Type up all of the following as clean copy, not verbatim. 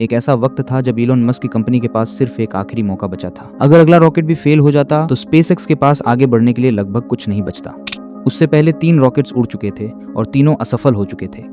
एक ऐसा वक्त था जब इलॉन मस्क की कंपनी के पास सिर्फ एक आखिरी मौका बचा था। अगर अगला रॉकेट भी फेल हो जाता तो स्पेसएक्स के पास आगे बढ़ने के लिए लगभग कुछ नहीं बचता। उससे पहले 3 रॉकेट्स उड़ चुके थे और तीनों असफल हो चुके थे।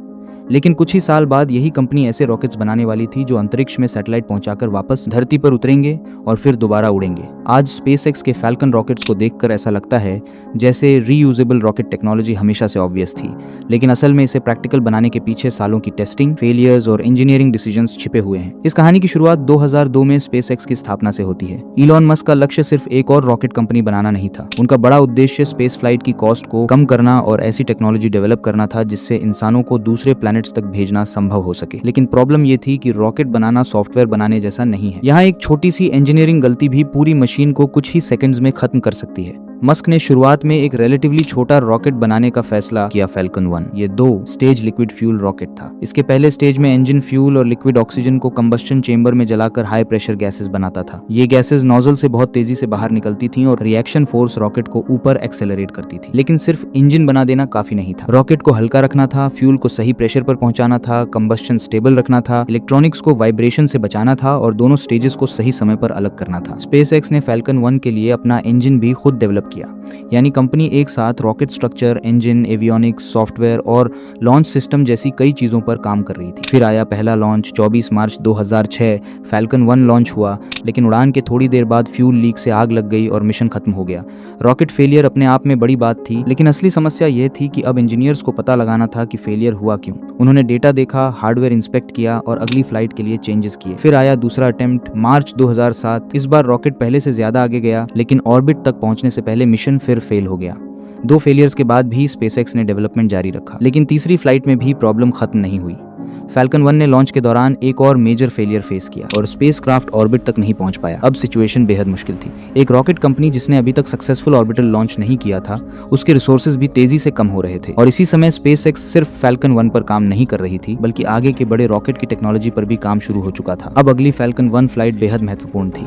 लेकिन कुछ ही साल बाद यही कंपनी ऐसे रॉकेट्स बनाने वाली थी जो अंतरिक्ष में सैटेलाइट पहुंचाकर वापस धरती पर उतरेंगे और फिर दोबारा उड़ेंगे। आज स्पेसएक्स के फैल्कन रॉकेट्स को देखकर ऐसा लगता है जैसे रीयूजेबल रॉकेट टेक्नोलॉजी हमेशा से ऑब्वियस थी, लेकिन असल में इसे प्रैक्टिकल बनाने के पीछे सालों की टेस्टिंग, फेलियर्स और इंजीनियरिंग डिसीजंस छिपे हुए हैं। इस कहानी की शुरुआत 2002 में स्पेसएक्स की स्थापना से होती है। इलॉन मस्क का लक्ष्य सिर्फ एक और रॉकेट कंपनी बनाना नहीं था। उनका बड़ा उद्देश्य स्पेस फ्लाइट की कॉस्ट को कम करना और ऐसी टेक्नोलॉजी डेवलप करना था जिससे इंसानों को दूसरे प्लैनेट्स तक भेजना संभव हो सके। लेकिन प्रॉब्लम ये थी कि रॉकेट बनाना सॉफ्टवेयर बनाने जैसा नहीं है। यहाँ एक छोटी सी इंजीनियरिंग गलती भी पूरी मशीन को कुछ ही सेकंड्स में खत्म कर सकती है। मस्क ने शुरुआत में एक रिलेटिवली छोटा रॉकेट बनाने का फैसला किया, फैल्कन 1। ये 2 स्टेज लिक्विड फ्यूल रॉकेट था। इसके पहले स्टेज में इंजन फ्यूल और लिक्विड ऑक्सीजन को कंबस्शन चेंबर में जलाकर हाई प्रेशर गैसेस बनाता था। ये गैसेस नोजल से बहुत तेजी से बाहर निकलती थीं और रिएक्शन फोर्स रॉकेट को ऊपर एक्सेलरेट करती थी। लेकिन सिर्फ इंजन बना देना काफी नहीं था। रॉकेट को हल्का रखना था, फ्यूल को सही प्रेशर पर पहुंचाना था, कंबस्शन स्टेबल रखना था, इलेक्ट्रॉनिक्स को वाइब्रेशन से बचाना था और दोनों स्टेजेस को सही समय पर अलग करना था। स्पेसएक्स ने फैल्कन 1 के लिए अपना इंजन भी खुद डेवलप किया, यानी कंपनी एक साथ rocket structure, engine, avionics, software और लॉन्च सिस्टम जैसी कई चीजों पर काम कर रही थी। फिर आया पहला लॉन्च 24 मार्च 2006। फैल्कन 1 लॉन्च हुआ, लेकिन उड़ान के थोड़ी देर बाद फ्यूल लीक से आग लग गई और मिशन खत्म हो गया। रॉकेट फेलियर अपने आप में बड़ी बात थी, लेकिन असली समस्या यह थी कि अब इंजीनियर्स को पता लगाना था कि फेलियर हुआ क्यों। उन्होंने डेटा देखा, हार्डवेयर इंस्पेक्ट किया और अगली फ्लाइट के लिए चेंजेस किए। फिर आया दूसरा अटेम्प्ट मार्च 2007। इस बार रॉकेट पहले से ज्यादा आगे गया, लेकिन ऑर्बिट तक पहुंचने से पहले मिशन फिर फेल हो गया। 2 फेलियर्स के बाद भी स्पेसएक्स ने डेवलपमेंट जारी रखा, लेकिन तीसरी फ्लाइट में भी प्रॉब्लम खत्म नहीं हुई। फैल्कन 1 ने लॉन्च के दौरान एक और मेजर फेलियर फेस किया और स्पेसक्राफ्ट ऑर्बिट तक नहीं पहुंच पाया। अब सिचुएशन बेहद मुश्किल थी। एक रॉकेट कंपनी जिसने अभी तक सक्सेसफुल ऑर्बिटल लॉन्च नहीं किया था, उसके रिसोर्सेज भी तेजी से कम हो रहे थे। और इसी समय स्पेसएक्स सिर्फ फैल्कन 1 पर काम नहीं कर रही थी, बल्कि आगे के बड़े रॉकेट की टेक्नोलॉजी पर भी काम शुरू हो चुका था। अब अगली फैल्कन 1 फ्लाइट बेहद महत्वपूर्ण थी,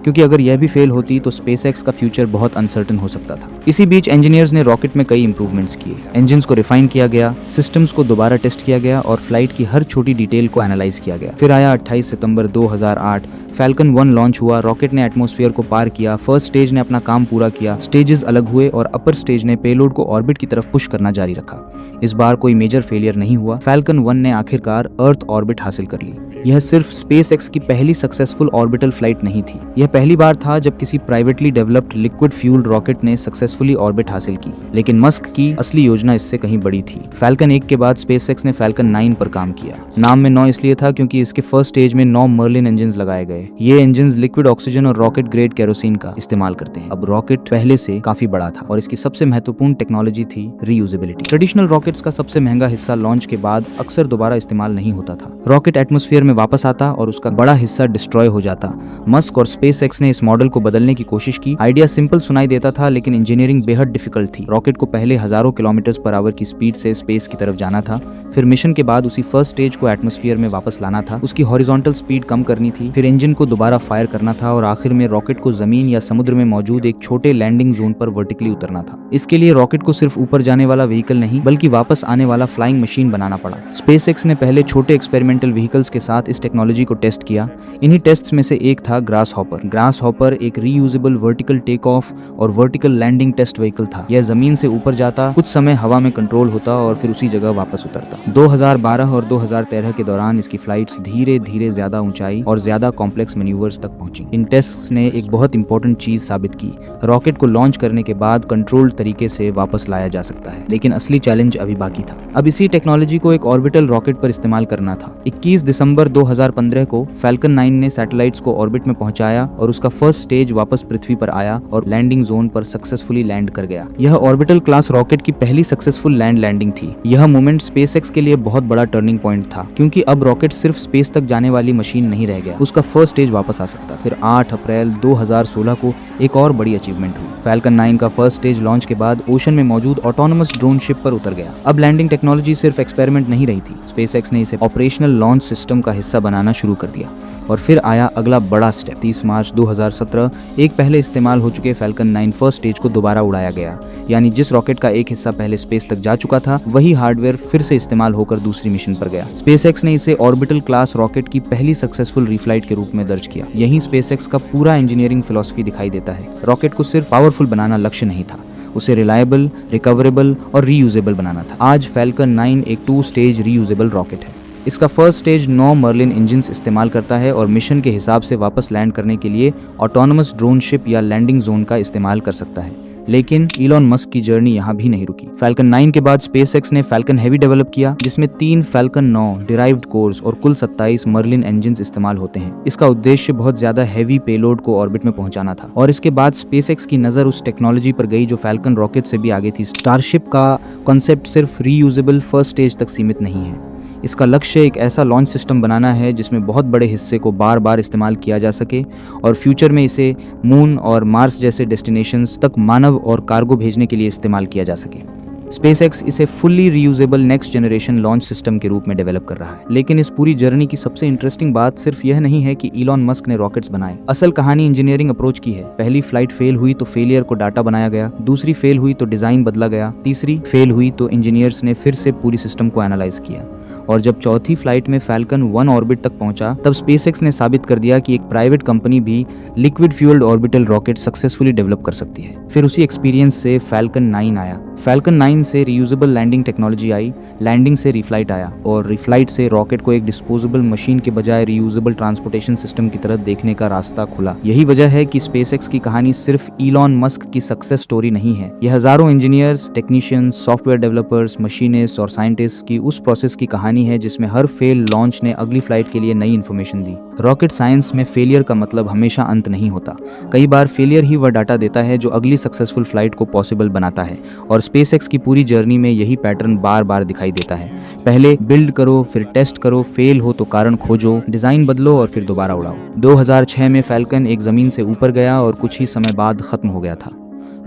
क्योंकि अगर यह भी फेल होती तो स्पेसएक्स का फ्यूचर बहुत अनसर्टन हो सकता था। इसी बीच इंजीनियर्स ने रॉकेट में कई इंप्रूवमेंट्स किए। इंजन्स को रिफाइन किया गया, सिस्टम्स को दोबारा टेस्ट किया गया और फ्लाइट की हर छोटी डिटेल को एनालाइज किया गया। फिर आया 28 सितंबर 2008। फैल्कन 1 लॉन्च हुआ। रॉकेट ने एटमॉस्फेयर को पार किया। फर्स्ट स्टेज ने अपना काम पूरा किया, स्टेजेस अलग हुए और अपर स्टेज ने पेलोड को ऑर्बिट की तरफ पुश करना जारी रखा। इस बार कोई मेजर फेलियर नहीं हुआ। फैल्कन 1 ने आखिरकार अर्थ ऑर्बिट हासिल कर ली। यह सिर्फ स्पेसएक्स की पहली सक्सेसफुल ऑर्बिटल फ्लाइट नहीं थी, यह पहली बार था जब किसी privately developed liquid fuelled rocket ने सक्सेसफुली ऑर्बिट हासिल की। लेकिन मस्क की असली योजना इससे कहीं बड़ी थी। फैल्कन 1 के बाद स्पेसएक्स ने फैल्कन 9 पर काम किया। नाम में 9 इसलिए था क्योंकि इसके फर्स्ट स्टेज में 9 मर्लिन इंजन लगाए गए। ये इंजन लिक्विड ऑक्सीजन और रॉकेट ग्रेड केरोसिन का इस्तेमाल करते हैं। अब रॉकेट पहले से काफी बड़ा था और इसकी सबसे महत्वपूर्ण टेक्नोलॉजी थी रीयूजेबिलिटी। ट्रेडिशनल रॉकेट्स का सबसे महंगा हिस्सा लॉन्च के बाद अक्सर दोबारा इस्तेमाल नहीं होता था। रॉकेट एटमॉस्फेयर में वापस आता और उसका बड़ा हिस्सा डिस्ट्रॉय हो जाता। मस्क और स्पेसएक्स ने इस मॉडल को बदलने की कोशिश की। आइडिया सिंपल सुनाई देता था, लेकिन इंजीनियरिंग बेहद डिफिकल्ट थी। रॉकेट को पहले हजारों किलोमीटर पर आवर की स्पीड से स्पेस की तरफ जाना था। फिर मिशन के बाद उसी फर्स्ट स्टेज को एटमॉस्फेयर में वापस लाना था। उसकी हॉरिजॉन्टल स्पीड कम करनी थी। फिर इंजन को दोबारा फायर करना था और आखिर में रॉकेट को जमीन या समुद्र में मौजूद एक छोटे लैंडिंग जोन पर वर्टिकली उतरना था। इसके लिए रॉकेट को सिर्फ ऊपर जाने वाला व्हीकल नहीं, बल्कि वापस आने वाला फ्लाइंग मशीन बनाना पड़ा। स्पेसएक्स ने पहले छोटे एक्सपेरिमेंटल व्हीकल्स के साथ इस टेक्नोलॉजी को टेस्ट किया। इन्हीं टेस्ट्स में से एक था ग्रासहॉपर। ग्रासहॉपर एक रीयूजेबल वर्टिकल टेक ऑफ और वर्टिकल लैंडिंग टेस्ट व्हीकल था। यह जमीन से ऊपर जाता, कुछ समय हवा में कंट्रोल होता और फिर उसी जगह वापस उतरता। 2012 और 2013 के दौरान इसकी फ्लाइट्स धीरे धीरे ज्यादा ऊंचाई और ज्यादा कॉम्प्लेक्स मैन्यूवर्स तक पहुंची। इन टेस्ट्स ने एक बहुत इंपॉर्टेंट चीज साबित की, रॉकेट को लॉन्च करने के बाद कंट्रोल्ड तरीके से वापस लाया जा सकता है। लेकिन असली चैलेंज अभी बाकी था। अब इसी टेक्नोलॉजी को एक ऑर्बिटल रॉकेट पर इस्तेमाल करना था। 21 दिसंबर 2015 को फैल्कन 9 ने सैटेलाइट्स को ऑर्बिट में पहुंचाया और उसका फर्स्ट स्टेज वापस पृथ्वी पर आया और लैंडिंग जोन पर सक्सेसफुली लैंड कर गया। यह ऑर्बिटल क्लास रॉकेट की पहली सक्सेसफुल लैंडिंग थी। यह मोमेंट स्पेसएक्स के लिए बहुत बड़ा टर्निंग पॉइंट था, क्योंकि अब रॉकेट सिर्फ स्पेस तक जाने वाली मशीन नहीं रह गया, उसका फर्स्ट स्टेज वापस आ सकता। फिर 8 अप्रैल 2016 को एक और बड़ी अचीवमेंट हुई। फैल्कन 9 का फर्स्ट स्टेज लॉन्च के बाद ओशन में मौजूद ऑटोनोमस ड्रोन शिप पर उतर गया। अब लैंडिंग टेक्नोलॉजी सिर्फ एक्सपेरिमेंट नहीं रही थी, स्पेसएक्स ने इसे ऑपरेशनल लॉन्च सिस्टम का हिस्सा बनाना शुरू कर दिया। और फिर आया अगला बड़ा स्टेप। 30 मार्च 2017 एक पहले इस्तेमाल हो चुके फैल्कन 9 फर्स्ट स्टेज को दोबारा उड़ाया गया। यानी जिस रॉकेट का एक हिस्सा पहले स्पेस तक जा चुका था, वही हार्डवेयर फिर से इस्तेमाल होकर दूसरी मिशन पर गया। स्पेसएक्स ने इसे ऑर्बिटल क्लास रॉकेट की पहली सक्सेसफुल रीफ्लाइट के रूप में दर्ज किया। यहीं स्पेसएक्स का पूरा इंजीनियरिंग फिलॉसफी दिखाई देता है। रॉकेट को सिर्फ पावरफुल बनाना लक्ष्य नहीं था, उसे रिलायबल, रिकवरेबल और रीयूजेबल बनाना था। आज फैल्कन 9 एक 2 स्टेज रीयूजेबल रॉकेट है। इसका फर्स्ट स्टेज 9 मर्लिन इंजन्स इस्तेमाल करता है और मिशन के हिसाब से वापस लैंड करने के लिए ऑटोनोमस ड्रोन शिप या लैंडिंग जोन का इस्तेमाल कर सकता है। लेकिन इलॉन मस्क की जर्नी यहाँ भी नहीं रुकी। फैल्कन 9 के बाद स्पेसएक्स ने फैल्कन हेवी डेवलप किया, जिसमें 3 फैल्कन 9 डिराइव्ड कोर्स और कुल 27 मर्लिन इंजन्स इस्तेमाल होते हैं। इसका उद्देश्य बहुत ज्यादा हैवी पेलोड को ऑर्बिट में पहुंचाना था। और इसके बाद स्पेसएक्स की नजर उस टेक्नोलॉजी पर गई जो फैल्कन रॉकेट से भी आगे थी। स्टारशिप का कॉन्सेप्ट सिर्फ रीयूजेबल फर्स्ट स्टेज तक सीमित नहीं है। इसका लक्ष्य एक ऐसा लॉन्च सिस्टम बनाना है जिसमें बहुत बड़े हिस्से को बार बार इस्तेमाल किया जा सके और फ्यूचर में इसे मून और मार्स जैसे डेस्टिनेशंस तक मानव और कार्गो भेजने के लिए इस्तेमाल किया जा सके। स्पेसएक्स इसे fully reusable next generation launch system के रूप में डेवलप कर रहा है। लेकिन इस पूरी जर्नी की सबसे इंटरेस्टिंग बात सिर्फ यह नहीं है कि इलॉन मस्क ने रॉकेट्स बनाए। असल कहानी इंजीनियरिंग अप्रोच की है। पहली फ्लाइट फेल हुई तो फेलियर को डाटा बनाया गया, दूसरी फेल हुई तो डिजाइन बदला गया, तीसरी फेल हुई तो इंजीनियर्स ने फिर से पूरी सिस्टम को एनालाइज किया। और जब चौथी फ्लाइट में फैल्कन 1 ऑर्बिट तक पहुंचा, तब स्पेसएक्स ने साबित कर दिया कि एक प्राइवेट कंपनी भी liquid fuelled orbital rocket successfully develop कर सकती है। फिर उसी एक्सपीरियंस से फैल्कन 9 आया। फैल्कन 9 से रीयूजेबल लैंडिंग टेक्नोलॉजी आई, लैंडिंग से रिफ्लाइट आया और रिफ्लाइट से रॉकेट को एक डिस्पोजेबल मशीन के बजाय रीयूजेबल ट्रांसपोर्टेशन सिस्टम की तरह देखने का रास्ता खुला। यही वजह है कि स्पेसएक्स की कहानी सिर्फ इलॉन मस्क की सक्सेस स्टोरी नहीं है। यह हजारों engineers, technicians, software developers, machinist और साइंटिस्ट की उस प्रोसेस की कहानी है जिसमें हर फेल लॉन्च ने अगली फ्लाइट के लिए नई इन्फॉर्मेशन दी। रॉकेट साइंस में फेलियर का मतलब हमेशा अंत नहीं होता। कई बार फेलियर ही वह डाटा देता है जो अगली सक्सेसफुल फ्लाइट को पॉसिबल बनाता है और स्पेसएक्स की पूरी जर्नी में यही पैटर्न बार बार दिखाई देता है। पहले बिल्ड करो, फिर टेस्ट करो, फेल हो तो कारण खोजो, डिजाइन बदलो और फिर दोबारा उड़ाओ। 2006 में फैल्कन एक जमीन से ऊपर गया और कुछ ही समय बाद खत्म हो गया था।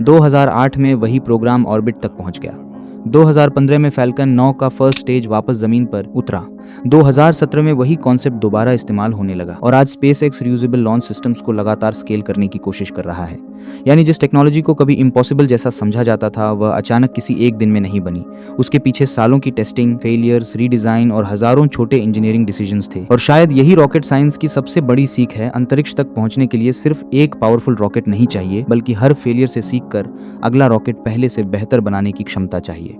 2008 में वही प्रोग्राम ऑर्बिट तक पहुंच गया। 2015 में फैल्कन 9 का फर्स्ट स्टेज वापस जमीन पर उतरा। 2017 में वही कॉन्सेप्ट दोबारा इस्तेमाल होने लगा और आज स्पेसएक्स रीयूजेबल लॉन्च सिस्टम्स को लगातार स्केल करने की कोशिश कर रहा है। यानी जिस टेक्नोलॉजी को कभी इम्पॉसिबल जैसा समझा जाता था, वह अचानक किसी एक दिन में नहीं बनी। उसके पीछे सालों की टेस्टिंग, फेलियर्स, रीडिजाइन और हजारों छोटे इंजीनियरिंग डिसीजंस थे। और शायद यही रॉकेट साइंस की सबसे बड़ी सीख है। अंतरिक्ष तक पहुंचने के लिए सिर्फ एक पावरफुल रॉकेट नहीं चाहिए, बल्कि हर फेलियर से सीखकर अगला रॉकेट पहले से बेहतर बनाने की क्षमता चाहिए।